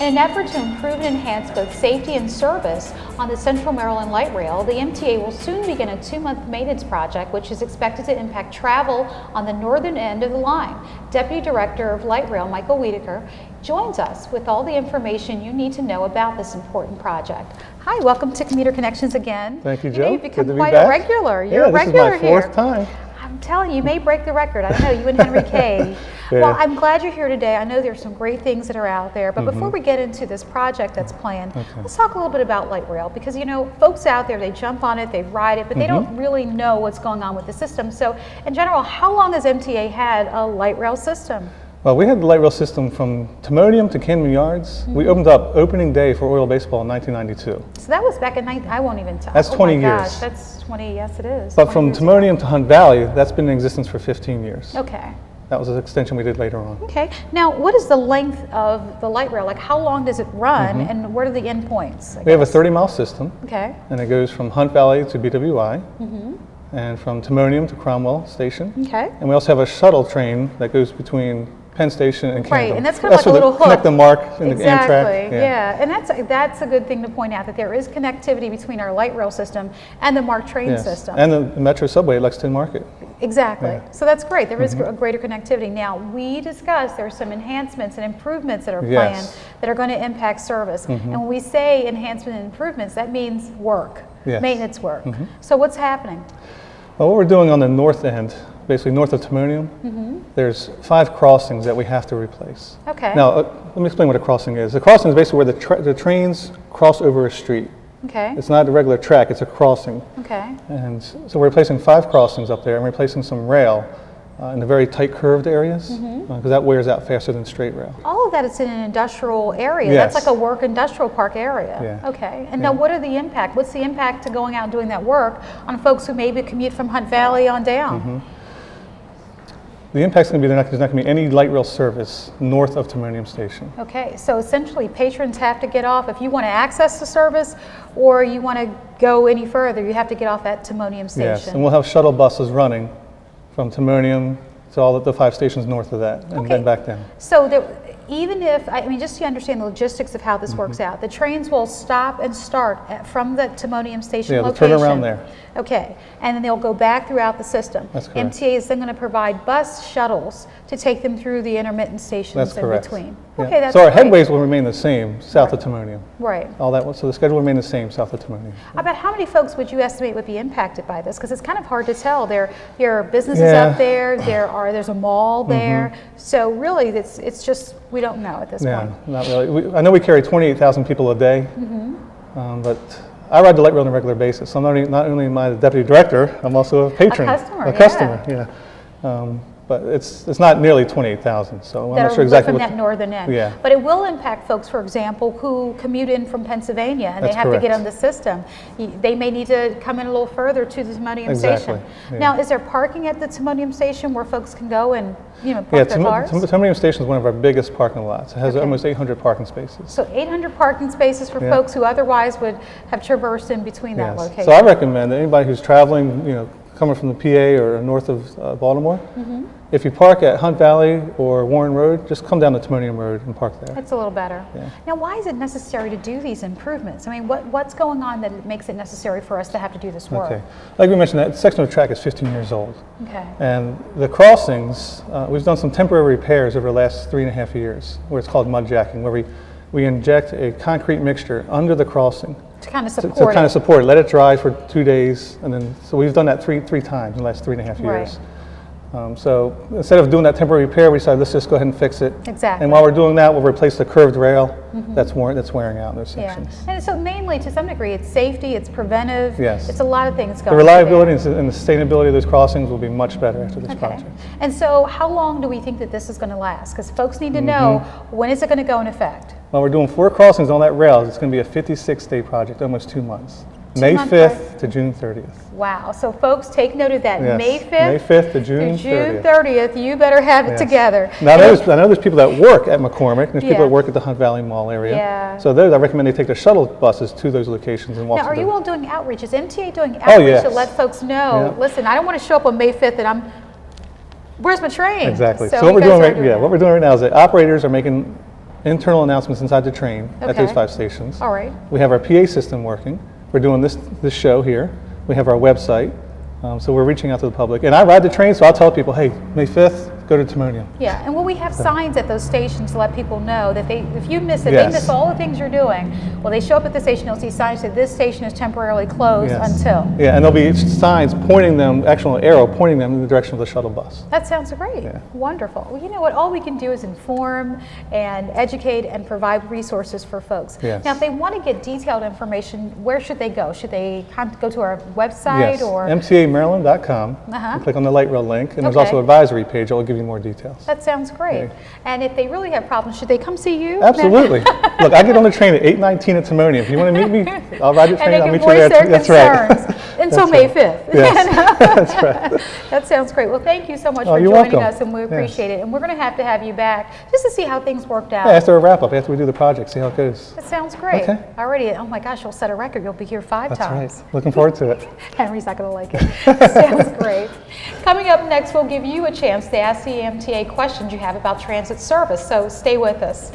an effort to improve and enhance both safety and service on the Central Maryland Light Rail, the MTA will soon begin a 2-month maintenance project which is expected to impact travel on the northern end of the line. Deputy Director of Light Rail, Michael Wiedeker, joins us with all the information you need to know about this important project. Hi, welcome to Commuter Connections again. Thank you, Joe. You've become quite a regular. You're a regular here. This is my fourth time. I'm telling you, you may break the record. I don't know, you and Henry Kay. Yeah. Well, I'm glad you're here today. I know there's some great things that are out there, but before we get into this project that's planned, let's talk a little bit about light rail, because you know, folks out there, they jump on it, they ride it, but they don't really know what's going on with the system. So in general, how long has MTA had a light rail system? Well, we had the light rail system from Timonium to Camden Yards. We opened up opening day for Oil Baseball in 1992. So that was back in, I won't even tell. That's 20 years. Gosh, that's 20, yes it is. But from Timonium to Hunt Valley, that's been in existence for 15 years. Okay. That was an extension we did later on. Okay. Now, what is the length of the light rail? Like, how long does it run, and what are the endpoints? We have a 30-mile system. Okay. And it goes from Hunt Valley to BWI, and from Timonium to Cromwell Station. Okay. And we also have a shuttle train that goes between Penn Station and Camden. Right, and that's kind of like a little hook. Connect the Mark and the Amtrak. Exactly, yeah. And that's a good thing to point out, that there is connectivity between our light rail system and the Mark train system. And the Metro Subway at Lexington Market. Exactly. Yeah. So that's great. There is a greater connectivity. Now, we discussed there are some enhancements and improvements that are planned that are going to impact service. And when we say enhancement and improvements, that means work, maintenance work. So what's happening? Well, what we're doing on the north end, basically north of Timonium, there's 5 crossings that we have to replace. Okay. Now, let me explain what a crossing is. A crossing is basically where the trains cross over a street. Okay. It's not a regular track, it's a crossing. Okay. And so we're replacing 5 crossings up there, and replacing some rail in the very tight curved areas, because that wears out faster than straight rail. All of that is in an industrial area. That's like a work industrial park area. Yeah. Okay. And now what are the impact? What's the impact to going out and doing that work on folks who maybe commute from Hunt Valley on down? The impact's going to be there's not going to be any light rail service north of Timonium Station. Okay, so essentially patrons have to get off. If you want to access the service or you want to go any further, you have to get off at Timonium Station. Yes, and we'll have shuttle buses running from Timonium to all of the 5 stations north of that, and then back down. So even if, I mean, just so you understand the logistics of how this works out, the trains will stop and start from the Timonium Station location. They'll turn around there. Okay, and then they'll go back throughout the system. That's correct. MTA is then going to provide bus shuttles to take them through the intermittent stations in between. Okay, that's so our headways will remain the same south of Timonium. Right. All that. So the schedule will remain the same south of Timonium. About how many folks would you estimate would be impacted by this? Because it's kind of hard to tell. There are businesses up there. There's a mall there. So really, it's just we don't know at this point. Yeah, not really. I know we carry 28,000 people a day, but I ride the light rail on a regular basis. So not only am I the deputy director, I'm also a patron. A customer, yeah. But it's not nearly 28,000, so I'm not sure from exactly that northern end. Yeah. But it will impact folks, for example, who commute in from Pennsylvania and they have to get on the system. They may need to come in a little further to the Timonium Station. Yeah. Now, is there parking at the Timonium Station where folks can go and park their cars? Timonium Station is one of our biggest parking lots. It has almost 800 parking spaces. So 800 parking spaces for folks who otherwise would have traversed in between that location. So I recommend that anybody who's traveling, coming from the PA or north of Baltimore, if you park at Hunt Valley or Warren Road, just come down to Timonium Road and park there. That's a little better. Yeah. Now, why is it necessary to do these improvements? I mean, what's going on that makes it necessary for us to have to do this work? Okay. Like we mentioned, that section of track is 15 years old. Okay. And the crossings, we've done some temporary repairs over the last 3.5 years, where it's called mud jacking, where we inject a concrete mixture under the crossing. To kind of support to kind of support it, let it dry for 2 days, and then, so we've done that three times in the last 3.5 years. Right. So instead of doing that temporary repair, we decided let's just go ahead and fix it. Exactly. And while we're doing that, we'll replace the curved rail that's wearing out in those sections. Yeah. And so mainly, to some degree, it's safety, it's preventive. Yes. It's a lot of things going on. The reliability and the sustainability of those crossings will be much better after this project. And so how long do we think that this is going to last? Because folks need to know, when is it going to go in effect? Well, we're doing 4 crossings on that rail. It's going to be a 56-day project, almost 2 months. May 5th to June 30th. Wow. So folks, take note of that. Yes. May 5th, May 5th to June 30th. You better have it together. Now, I know there's people that work at McCormick. There's people that work at the Hunt Valley Mall area. Yeah. So I recommend they take the shuttle buses to those locations and walk. Now, are you all doing outreach? Is MTA doing outreach to let folks know, listen, I don't want to show up on May 5th and where's my train? Exactly. So what we're doing right now is that operators are making internal announcements inside the train at those 5 stations. All right. We have our PA system working. We're doing this show here. We have our website. So we're reaching out to the public. And I ride the train, so I'll tell people, hey, May 5th, go to Timonium. Yeah, and will we have signs at those stations to let people know that if you miss it, Yes. they miss all the things you're doing. Well, they show up at the station, they'll see signs that this station is temporarily closed until. Yeah, and there'll be signs pointing them, actual arrow pointing them in the direction of the shuttle bus. That sounds great. Yeah. Wonderful. Well, you know what? All we can do is inform and educate and provide resources for folks. Yes. Now, if they want to get detailed information, where should they go? Should they go to our website Yes, or mtamaryland.com. And click on the light rail link, and there's also an advisory page that will give you more details. That sounds great. Okay. And if they really have problems, should they come see you? Absolutely. Look, I get on the train at 8:19 at Timonium. If you want to meet me, I'll ride the train. And I'll they meet can you voice there. their That's concerns right. until That's May right. 5th. Yes. That's right. That sounds great. Well, thank you so much for you're joining welcome. us, and we appreciate it. And we're going to have you back just to see how things worked out. Yeah, after a wrap up, after we do the project, see how it goes. That sounds great. Okay. Already, oh my gosh, you'll set a record. You'll be here 5 That's times. right. Looking forward to it. Henry's not going to like it. Sounds great. Coming up next, we'll give you a chance to ask the MTA questions you have about transit service, so stay with us.